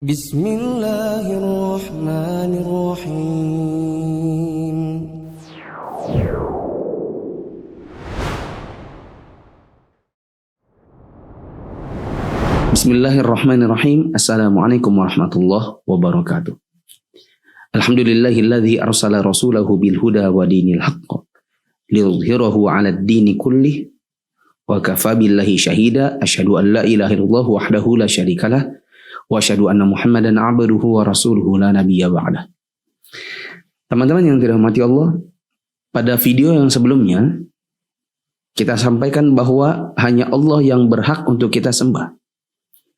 Bismillahirrahmanirrahim. Bismillahirrahmanirrahim. Assalamualaikum warahmatullahi wabarakatuh. Alhamdulillahilladzi arsala rasulahu bil huda wa dinil haqq liyudhhirahu 'alad dini kullih wa kafa billahi syahida. Asyhadu an la ilaha illallah wahdahu la syarikalah wa asyhadu anna Muhammadan 'abduhu wa rasuluhu la nabiyya ba'dah. Teman-teman yang dirahmati Allah, pada video yang sebelumnya kita sampaikan bahwa hanya Allah yang berhak untuk kita sembah.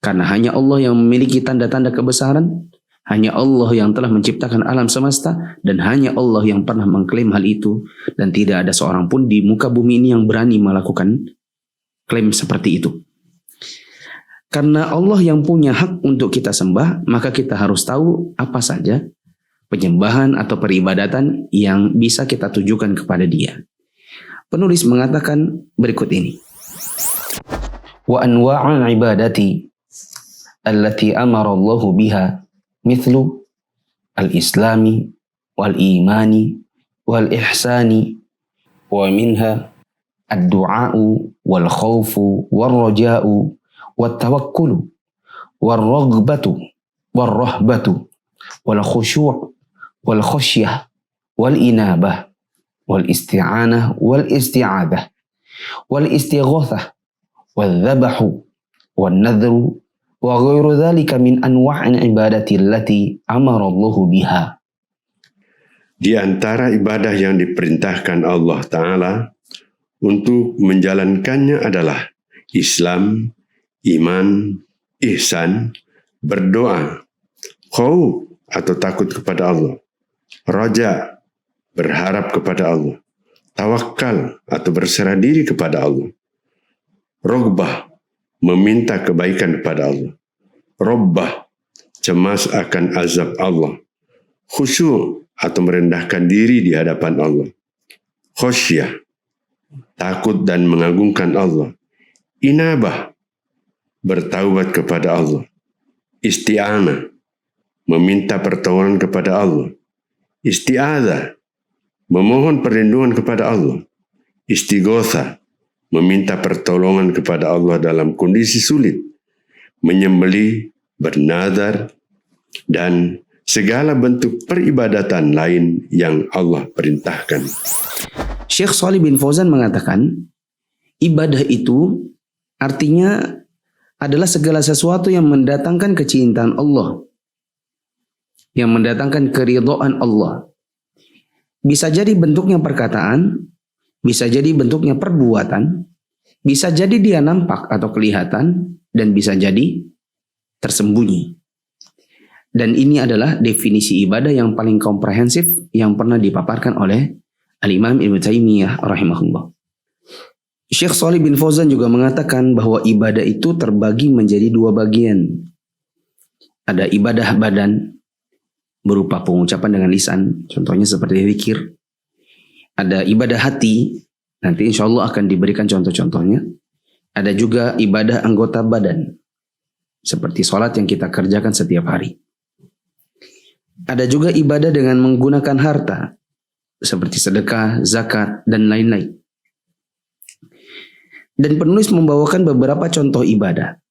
Karena hanya Allah yang memiliki tanda-tanda kebesaran, hanya Allah yang telah menciptakan alam semesta, dan hanya Allah yang pernah mengklaim hal itu, dan tidak ada seorang pun di muka bumi ini yang berani melakukan klaim seperti itu. Karena Allah yang punya hak untuk kita sembah, maka kita harus tahu apa saja penyembahan atau peribadatan yang bisa kita tujukan kepada Dia. Penulis mengatakan berikut ini. Wa anwa'ul ibadati allati amara Allahu biha mithlu al-islami wal imani wal ihsani wa minha ad-du'a'u wal khawfu wal raja'u wat tawakkulu wal raghbatu wal rahbatu wal khusyu' wal khasyah wal inabah wal isti'anah wal isti'adah wal istighatsah wal dhabahu wal nadhru wa ghairu dzalika min anwa'in ibadati allati amara Allahu biha. Di antara ibadah yang diperintahkan Allah Ta'ala untuk menjalankannya adalah Islam, iman, ihsan, berdoa, khauf atau takut kepada Allah, raja, berharap kepada Allah, tawakal atau berserah diri kepada Allah, rogbah, meminta kebaikan kepada Allah, robbah, cemas akan azab Allah, khusyuk atau merendahkan diri di hadapan Allah, khosyah, takut dan mengagungkan Allah, inabah, bertaubat kepada Allah, isti'anah, meminta pertolongan kepada Allah, isti'adzah, memohon perlindungan kepada Allah, istighotsah, meminta pertolongan kepada Allah dalam kondisi sulit, menyembelih, bernazar, dan segala bentuk peribadatan lain yang Allah perintahkan. Syekh Shalih bin Fauzan mengatakan, ibadah itu artinya adalah segala sesuatu yang mendatangkan kecintaan Allah, yang mendatangkan keridhaan Allah. Bisa jadi bentuknya perkataan, bisa jadi bentuknya perbuatan, bisa jadi dia nampak atau kelihatan, dan bisa jadi tersembunyi. Dan ini adalah definisi ibadah yang paling komprehensif yang pernah dipaparkan oleh Al-Imam Ibnu Taimiyah rahimahullah. Syekh Shalih bin Fauzan juga mengatakan bahwa ibadah itu terbagi menjadi dua bagian. Ada ibadah badan berupa pengucapan dengan lisan, contohnya seperti zikir. Ada ibadah hati, nanti insya Allah akan diberikan contoh-contohnya. Ada juga ibadah anggota badan, seperti sholat yang kita kerjakan setiap hari. Ada juga ibadah dengan menggunakan harta, seperti sedekah, zakat, dan lain-lain. Dan penulis membawakan beberapa contoh ibadah,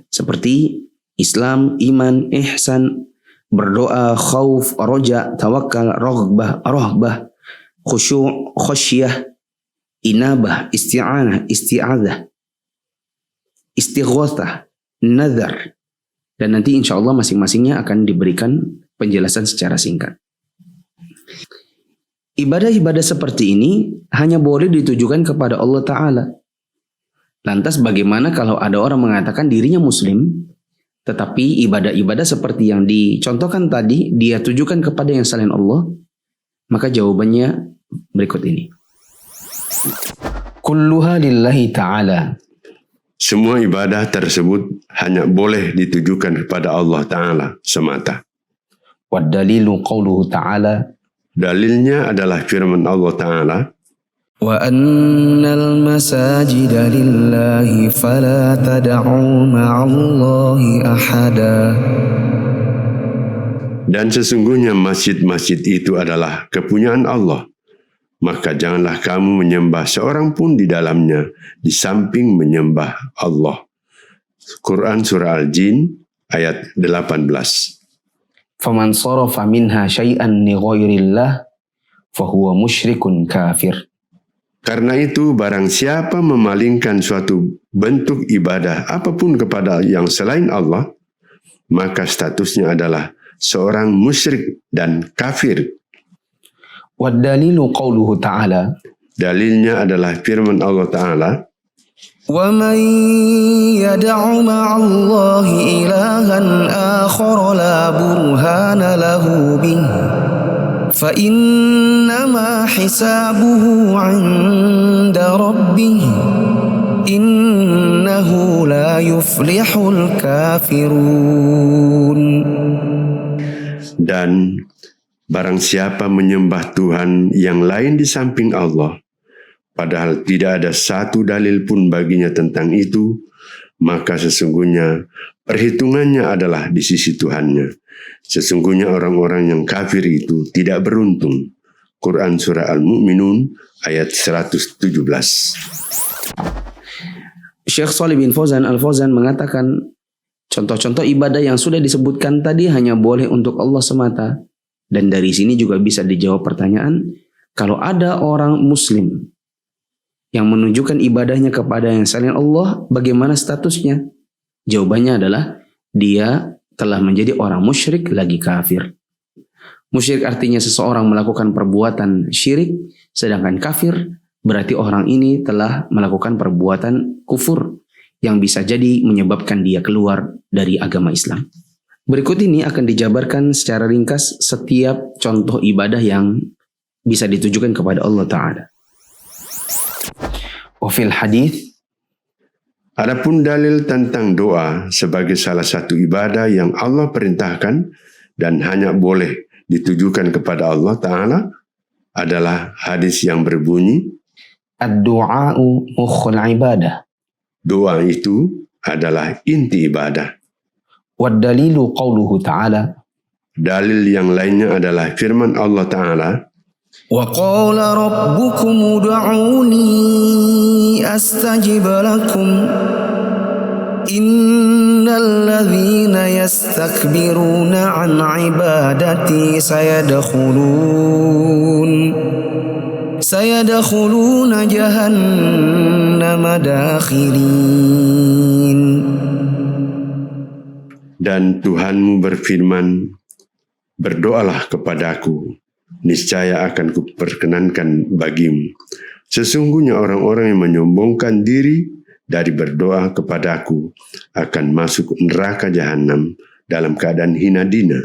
seperti Islam, iman, ihsan, berdoa, khauf, roja, tawakal, raghbah, rahbah, khusyuk, khasyah, inabah, isti'anah, isti'adzah, istighatsah, nazar. Dan nanti insya Allah masing-masingnya akan diberikan penjelasan secara singkat. Ibadah-ibadah seperti ini hanya boleh ditujukan kepada Allah Ta'ala. Lantas bagaimana kalau ada orang mengatakan dirinya muslim, tetapi ibadah-ibadah seperti yang dicontohkan tadi dia tujukan kepada yang selain Allah? Maka jawabannya berikut ini. Kulluha lillahi ta'ala. Semua ibadah tersebut hanya boleh ditujukan kepada Allah Ta'ala semata. Wa dalilu qawluhu ta'ala. Dalilnya adalah firman Allah Ta'ala. وأن المساجد لله فلا تدعوا مع الله أحدا. Dan sesungguhnya masjid-masjid itu adalah kepunyaan Allah. Maka janganlah kamu menyembah seorang pun di dalamnya di samping menyembah Allah. Quran Surah Al-Jin ayat 18. Faman sarafa minha syai'an li ghairillah fahuwa musyrikun kafir. Karena itu barang siapa memalingkan suatu bentuk ibadah apapun kepada yang selain Allah, maka statusnya adalah seorang musyrik dan kafir. Wad dalilu qauluhu ta'ala. Dalilnya adalah firman Allah Ta'ala, وَمَنْ يَدْعُ مَعَ اللَّهِ إِلَهًا آخَرَ لَا بُرْهَانَ لَهُ بِهِ فَإِنَّمَا حِسَابُهُ عِنْدَ رَبِّهِ إِنَّهُ لَا يُفْلِحُ الْكَافِرُونَ. dan barang siapa menyembah Tuhan yang lain di samping Allah, padahal tidak ada satu dalil pun baginya tentang itu, maka sesungguhnya perhitungannya adalah di sisi Tuhannya. Sesungguhnya orang-orang yang kafir itu tidak beruntung. Quran Surah Al-Mu'minun ayat 117. Syekh Shalih bin Fauzan Al-Fauzan mengatakan contoh-contoh ibadah yang sudah disebutkan tadi hanya boleh untuk Allah semata. Dan dari sini juga bisa dijawab pertanyaan, kalau ada orang muslim yang menunjukkan ibadahnya kepada yang selain Allah, bagaimana statusnya? Jawabannya adalah dia telah menjadi orang musyrik lagi kafir. Musyrik artinya seseorang melakukan perbuatan syirik, sedangkan kafir berarti orang ini telah melakukan perbuatan kufur yang bisa jadi menyebabkan dia keluar dari agama Islam. Berikut ini akan dijabarkan secara ringkas setiap contoh ibadah yang bisa ditujukan kepada Allah Ta'ala. Wafil hadith, Adapun dalil tentang doa sebagai salah satu ibadah yang Allah perintahkan dan hanya boleh ditujukan kepada Allah Ta'ala adalah hadis yang berbunyi, ad-du'a'u mukhul ibadah. Doa itu adalah inti ibadah. Wad dalilu qauluhu ta'ala. Dalil yang lainnya adalah firman Allah Ta'ala, وَقَالَ رَبُّكُمُ ادْعُونِي أَسْتَجِبْ لَكُمْ إِنَّ الَّذِينَ يَسْتَكْبِرُونَ عَنْ عِبَادَتِي سَيَدْخُلُونَ جَهَنَّمَ دَاخِرِينَ. dan Tuhanmu berfirman, berdoalah kepadaku, niscaya akan kuperkenankan bagimu. Sesungguhnya orang-orang yang menyombongkan diri dari berdoa kepadaku akan masuk neraka jahanam dalam keadaan hina dina.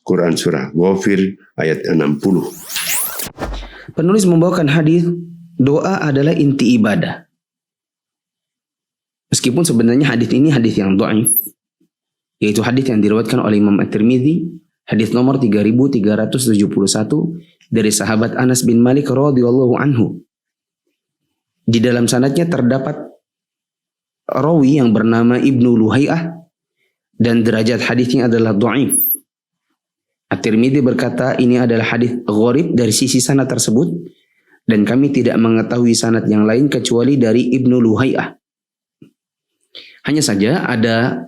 Quran Surah Ghafir ayat 60. Penulis membawakan hadis, doa adalah inti ibadah. Meskipun sebenarnya hadis ini hadis yang dhaif, yaitu hadis yang diriwayatkan oleh Imam At-Tirmidzi, hadis nomor 3371 dari sahabat Anas bin Malik radhiyallahu anhu. Di dalam sanadnya terdapat rawi yang bernama Ibnu Luhai'ah dan derajat hadisnya adalah dhaif. At-Tirmidzi berkata ini adalah hadis gharib dari sisi sanad tersebut dan kami tidak mengetahui sanad yang lain kecuali dari Ibnu Luhai'ah. Hanya saja ada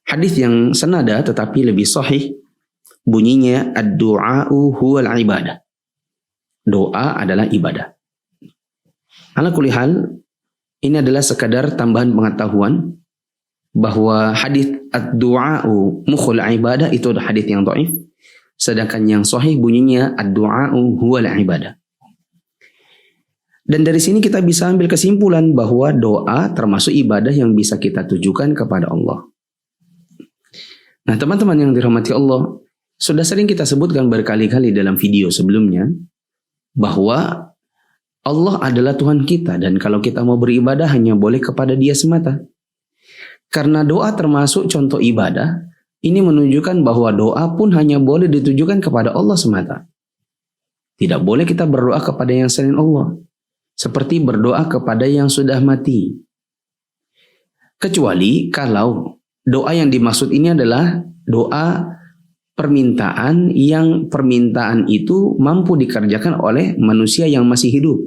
hadis yang senada tetapi lebih sahih. Bunyinya ad-du'a'u huwal ibadah. Doa adalah ibadah. Ala kulli hal, ini adalah sekadar tambahan pengetahuan bahwa hadis ad-du'a'u mukhul ibadah itu adalah hadis yang dhaif, sedangkan yang sahih bunyinya ad-du'a'u huwal ibadah. Dan dari sini kita bisa ambil kesimpulan bahwa doa termasuk ibadah yang bisa kita tujukan kepada Allah. Nah, teman-teman yang dirahmati Allah, sudah sering kita sebutkan berkali-kali dalam video sebelumnya bahwa Allah adalah Tuhan kita dan kalau kita mau beribadah hanya boleh kepada Dia semata. Karena doa termasuk contoh ibadah, ini menunjukkan bahwa doa pun hanya boleh ditujukan kepada Allah semata. Tidak boleh kita berdoa kepada yang selain Allah. seperti berdoa kepada yang sudah mati. Kecuali kalau doa yang dimaksud ini adalah doa permintaan yang permintaan itu mampu dikerjakan oleh manusia yang masih hidup.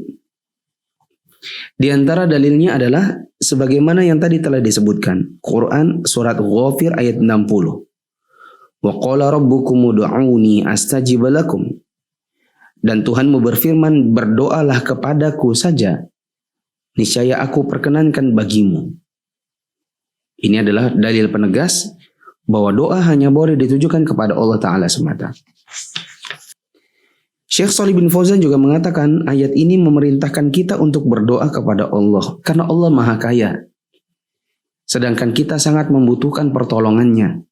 Di antara dalilnya adalah sebagaimana yang tadi telah disebutkan. Quran surat Ghafir ayat 60. Wa qala rabbukum ud'uni astajib lakum. Dan Tuhanmu berfirman, berdoalah kepadaku saja, niscaya aku perkenankan bagimu. Ini adalah dalil penegas bahwa doa hanya boleh ditujukan kepada Allah Ta'ala semata. Syekh Shalih bin Fauzan juga mengatakan ayat ini memerintahkan kita untuk berdoa kepada Allah karena Allah Maha Kaya. Sedangkan kita sangat membutuhkan pertolongannya.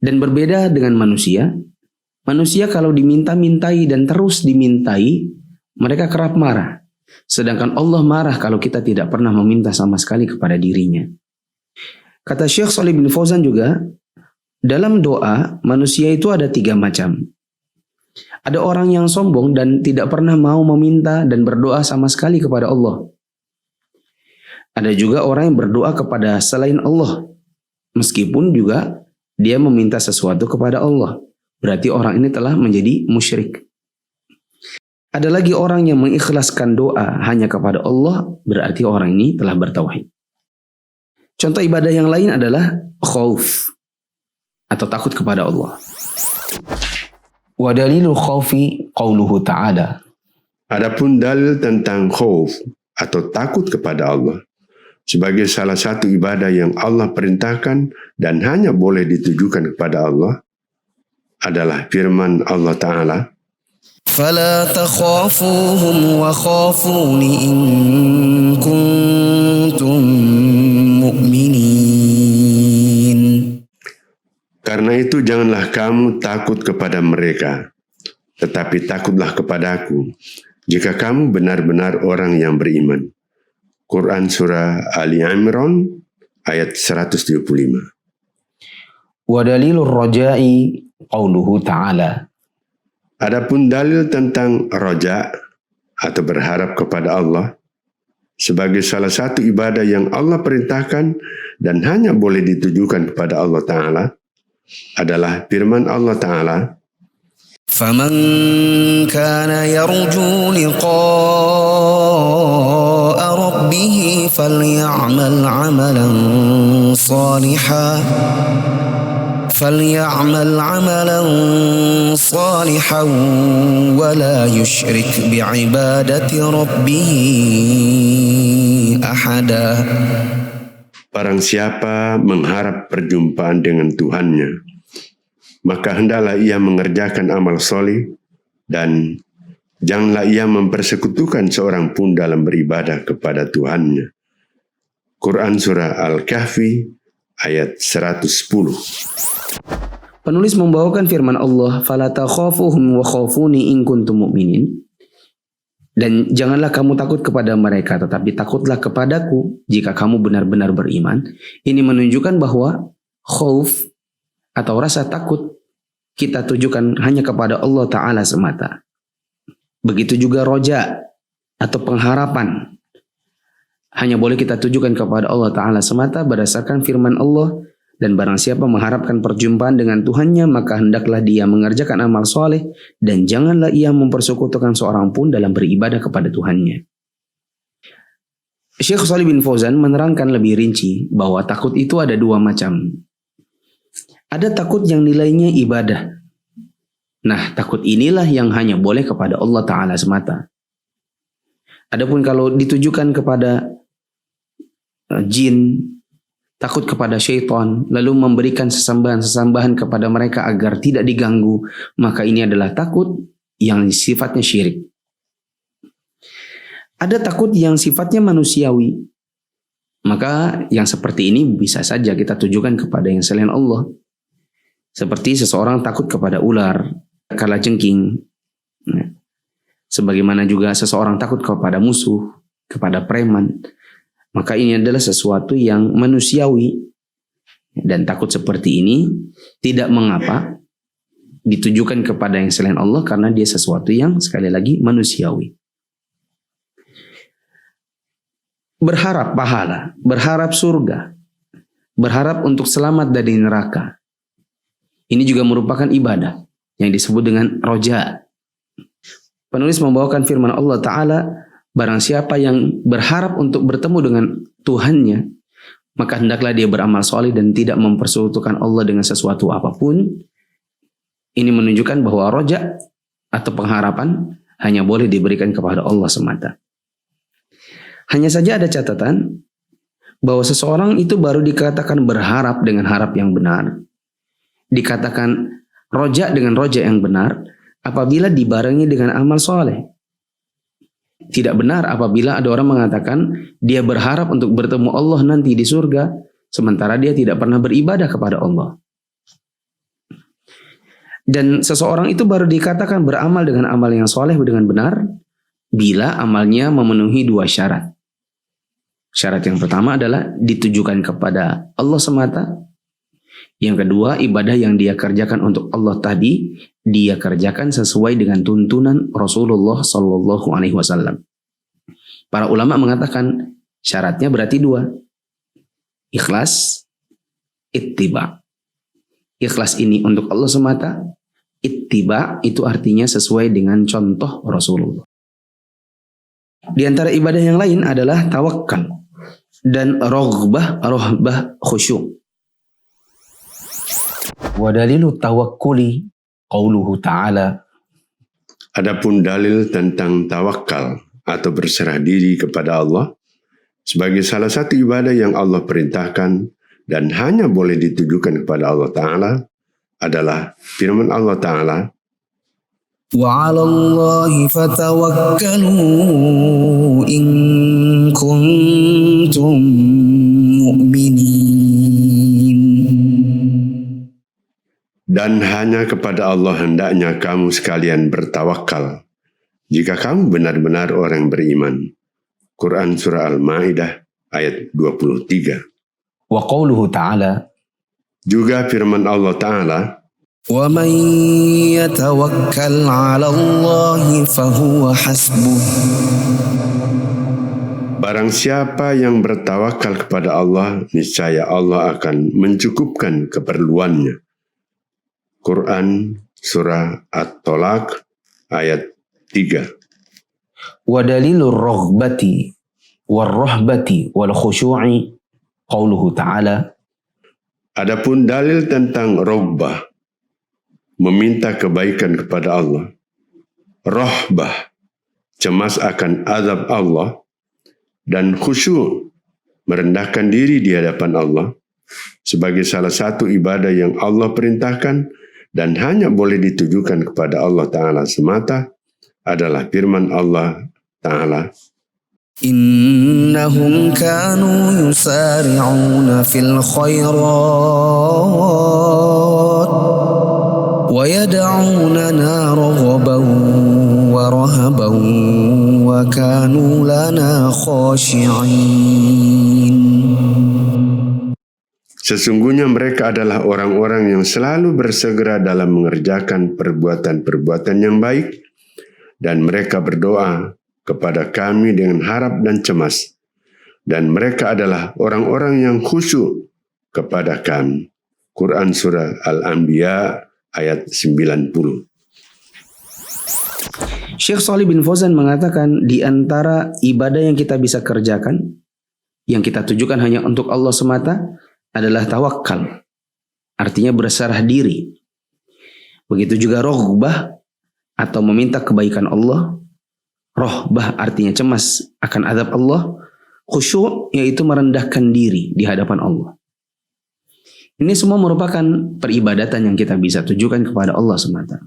Dan berbeda dengan manusia, manusia kalau diminta-mintai dan terus dimintai, mereka kerap marah. Sedangkan Allah marah kalau kita tidak pernah meminta sama sekali kepada dirinya. Kata Syekh Shalih bin Fauzan juga, dalam doa manusia itu ada 3 macam. Ada orang yang sombong dan tidak pernah mau meminta dan berdoa sama sekali kepada Allah. Ada juga orang yang berdoa kepada selain Allah, meskipun juga dia meminta sesuatu kepada Allah. Berarti orang ini telah menjadi musyrik. Ada lagi orang yang mengikhlaskan doa hanya kepada Allah, berarti orang ini telah bertauhid. Contoh ibadah yang lain adalah khauf atau takut kepada Allah. Wa dalilul khaufi qauluhu ta'ala. Adapun dalil tentang khauf atau takut kepada Allah sebagai salah satu ibadah yang Allah perintahkan dan hanya boleh ditujukan kepada Allah adalah firman Allah Ta'ala, فلا تخافوهم وخافون إن كنتم مؤمنين. karena itu janganlah kamu takut kepada mereka, tetapi takutlah kepadaku jika kamu benar-benar orang yang beriman. Quran surah Ali Imran ayat 175. Wa dalilur raja'i qauluhu ta'ala. Adapun dalil tentang roja atau berharap kepada Allah sebagai salah satu ibadah yang Allah perintahkan dan hanya boleh ditujukan kepada Allah Ta'ala adalah firman Allah Ta'ala, فمن كان يرجو لقاء ربه فليعمل عملا صالحا ولا يشرك بعبادة ربه أحدا. barang siapa mengharap perjumpaan dengan Tuhannya, maka hendaklah ia mengerjakan amal soleh dan janganlah ia mempersekutukan seorang pun dalam beribadah kepada Tuhannya. Quran surah Al-Kahfi ayat 110. Penulis membawakan firman Allah, "Fala takhafuhum wa khafuni in kuntum mu'minin." Dan janganlah kamu takut kepada mereka, tetapi takutlah kepadaku jika kamu benar-benar beriman. Ini menunjukkan bahwa khauf atau rasa takut kita tujukan hanya kepada Allah Ta'ala semata. Begitu juga roja atau pengharapan hanya boleh kita tujukan kepada Allah Ta'ala semata berdasarkan firman Allah. Dan barang siapa mengharapkan perjumpaan dengan Tuhannya, maka hendaklah dia mengerjakan amal soleh dan janganlah ia mempersekutukan seorang pun dalam beribadah kepada Tuhannya. Syekh Shalih bin Fauzan menerangkan lebih rinci bahwa takut itu ada 2 macam. Ada takut yang nilainya ibadah. Nah, takut inilah yang hanya boleh kepada Allah Ta'ala semata. Adapun kalau ditujukan kepada jin, takut kepada syaitan, lalu memberikan sesembahan-sesembahan kepada mereka agar tidak diganggu, maka ini adalah takut yang sifatnya syirik. Ada takut yang sifatnya manusiawi, maka yang seperti ini bisa saja kita tujukan kepada yang selain Allah. Seperti seseorang takut kepada ular, kalajengking, sebagaimana juga seseorang takut kepada musuh, kepada preman. Maka ini adalah sesuatu yang manusiawi. Dan takut seperti ini tidak mengapa ditujukan kepada yang selain Allah karena dia sesuatu yang sekali lagi manusiawi. berharap pahala, berharap surga, berharap untuk selamat dari neraka. Ini juga merupakan ibadah yang disebut dengan roja. Penulis membawakan firman Allah Ta'ala, barang siapa yang berharap untuk bertemu dengan Tuhannya, maka hendaklah dia beramal soleh dan tidak mempersekutukan Allah dengan sesuatu apapun. Ini menunjukkan bahwa roja atau pengharapan hanya boleh diberikan kepada Allah semata. Hanya saja ada catatan bahwa seseorang itu baru dikatakan berharap dengan harap yang benar, dikatakan roja dengan roja yang benar apabila dibarengi dengan amal soleh. Tidak benar apabila ada orang mengatakan dia berharap untuk bertemu Allah nanti di surga, sementara dia tidak pernah beribadah kepada Allah. Dan seseorang itu baru dikatakan beramal dengan amal yang soleh dengan benar bila amalnya memenuhi dua syarat. Syarat yang pertama adalah ditujukan kepada Allah semata. Yang kedua, ibadah yang dia kerjakan untuk Allah tadi dia kerjakan sesuai dengan tuntunan Rasulullah Sallallahu Alaihi Wasallam. Para ulama mengatakan syaratnya berarti dua: ikhlas, ittiba. Ikhlas ini untuk Allah semata. Ittiba itu artinya sesuai dengan contoh Rasulullah. Di antara ibadah yang lain adalah tawakal dan rohbah khusyuk. Wa dalilu tawakkuli qauluhu ta'ala. Adapun dalil tentang tawakal atau berserah diri kepada Allah sebagai salah satu ibadah yang Allah perintahkan dan hanya boleh ditujukan kepada Allah Ta'ala adalah firman Allah Ta'ala, Wa 'alallahi fatawakkalu in kuntum mu'minin. dan hanya kepada Allah hendaknya kamu sekalian bertawakal jika kamu benar-benar orang beriman. Quran Surah Al-Ma'idah ayat 23. Wa qauluhu ta'ala. Juga firman Allah Ta'ala, Wa man yatawakkal 'ala Allahi fahuwa hasbuh. barang siapa yang bertawakal kepada Allah, niscaya Allah akan mencukupkan keperluannya. Quran Surah At-Tolaq ayat 3. Wa dalilur raghbati warrahbati wal khusyu'i qauluhu ta'ala. Adapun dalil tentang rogbah, meminta kebaikan kepada Allah, rohbah, cemas akan azab Allah, dan khusyuk, merendahkan diri di hadapan Allah, sebagai salah satu ibadah yang Allah perintahkan dan hanya boleh ditujukan kepada Allah Ta'ala semata, adalah firman Allah Ta'ala, Innahum kanu yusari'una fil khairat wa yad'unana raghaban wa rahaban wa kanu lana khashi'in. sesungguhnya mereka adalah orang-orang yang selalu bersegera dalam mengerjakan perbuatan-perbuatan yang baik, dan mereka berdoa kepada kami dengan harap dan cemas, dan mereka adalah orang-orang yang khusyuk kepada kami. Quran Surah Al-Anbiya ayat 90. Syekh Shalih bin Fauzan mengatakan di antara ibadah yang kita bisa kerjakan, yang kita tujukan hanya untuk Allah semata, adalah tawakal. Artinya berserah diri. Begitu juga rohbah atau meminta kebaikan Allah. Rohbah artinya cemas akan azab Allah. Khusyuk yaitu merendahkan diri di hadapan Allah. Ini semua merupakan peribadatan yang kita bisa tujukan kepada Allah semata.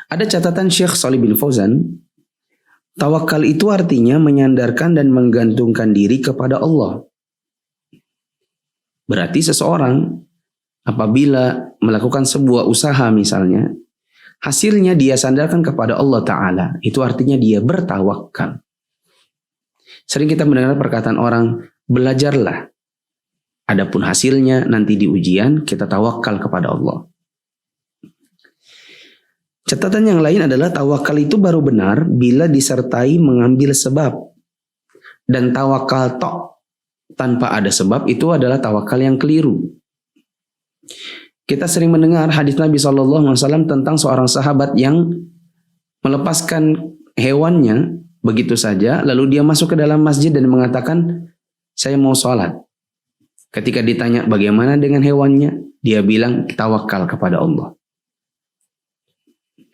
Ada catatan Syekh Shalih bin Fauzan, tawakal itu artinya menyandarkan dan menggantungkan diri kepada Allah. Berarti seseorang apabila melakukan sebuah usaha misalnya, hasilnya dia sandarkan kepada Allah Ta'ala, itu artinya dia bertawakal. Sering kita mendengar perkataan orang, belajarlah. Adapun hasilnya nanti di ujian, kita tawakal kepada Allah. Catatan yang lain adalah tawakal itu baru benar bila disertai mengambil sebab. Dan tawakal tok tanpa ada sebab itu adalah tawakal yang keliru. Kita sering mendengar hadis Nabi SAW tentang seorang sahabat yang melepaskan hewannya begitu saja, lalu dia masuk ke dalam masjid dan mengatakan, saya mau sholat. Ketika ditanya bagaimana dengan hewannya, dia bilang tawakal kepada Allah.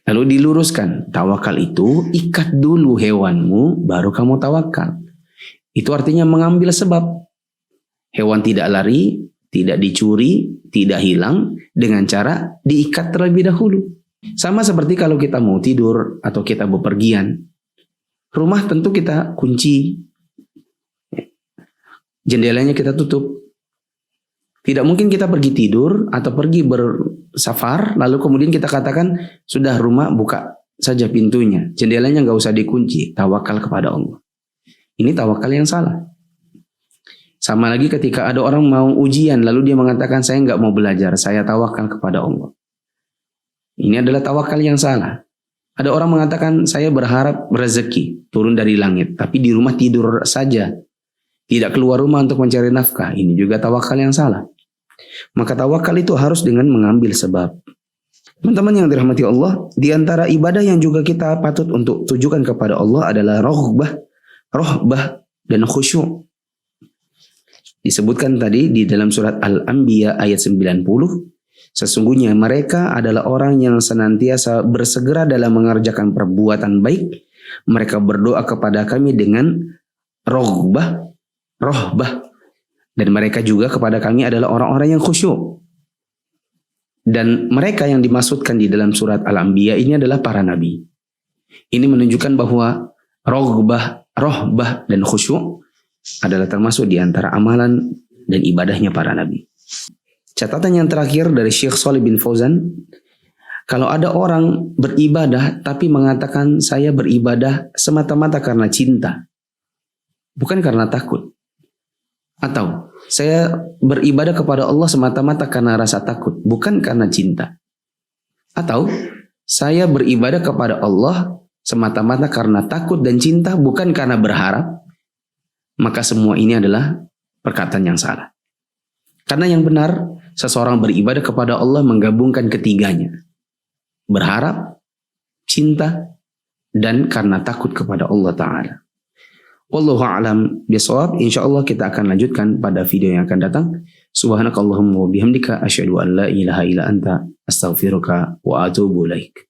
Lalu diluruskan, tawakal itu ikat dulu hewanmu, baru kamu tawakal. Itu artinya mengambil sebab. Hewan tidak lari, tidak dicuri, tidak hilang dengan cara diikat terlebih dahulu. Sama seperti kalau kita mau tidur atau kita bepergian. Rumah tentu kita kunci. Jendelanya kita tutup. Tidak mungkin kita pergi tidur atau pergi bersafar, lalu kemudian kita katakan, sudah rumah buka saja pintunya. Jendelanya nggak usah dikunci. Tawakal kepada Allah. Ini tawakal yang salah. Sama lagi ketika ada orang mau ujian, lalu dia mengatakan, saya nggak mau belajar, saya tawakal kepada Allah. Ini adalah tawakal yang salah. Ada orang mengatakan, saya berharap rezeki turun dari langit, tapi di rumah tidur saja. Tidak keluar rumah untuk mencari nafkah. Ini juga tawakal yang salah. Maka tawakal itu harus dengan mengambil sebab. Teman-teman yang dirahmati Allah, di antara ibadah yang juga kita patut untuk tujukan kepada Allah adalah rohbah dan khusyuk. Disebutkan tadi di dalam surat Al-Anbiya ayat 90, sesungguhnya mereka adalah orang yang senantiasa bersegera dalam mengerjakan perbuatan baik. Mereka berdoa kepada kami dengan rohbah. Dan mereka juga kepada kami adalah orang-orang yang khusyuk. Dan mereka yang dimaksudkan di dalam surat Al-Anbiya ini adalah para nabi. Ini menunjukkan bahwa rohbah dan khusyuk adalah termasuk di antara amalan dan ibadahnya para nabi. Catatan yang terakhir dari Syekh Shalih bin Fauzan, kalau ada orang beribadah tapi mengatakan saya beribadah semata-mata karena cinta, bukan karena takut. Atau saya beribadah kepada Allah semata-mata karena rasa takut, bukan karena cinta. Atau saya beribadah kepada Allah semata-mata karena takut dan cinta, bukan karena berharap. Maka semua ini adalah perkataan yang salah. Karena yang benar, seseorang beribadah kepada Allah menggabungkan ketiganya. Berharap, cinta, dan karena takut kepada Allah Ta'ala. Wallahu a'lam bishawab. Insyaallah kita akan lanjutkan pada video yang akan datang. Subhanakallahumma wa bihamdika asyhadu an la ilaha illa anta astaghfiruka wa atubu ilaik.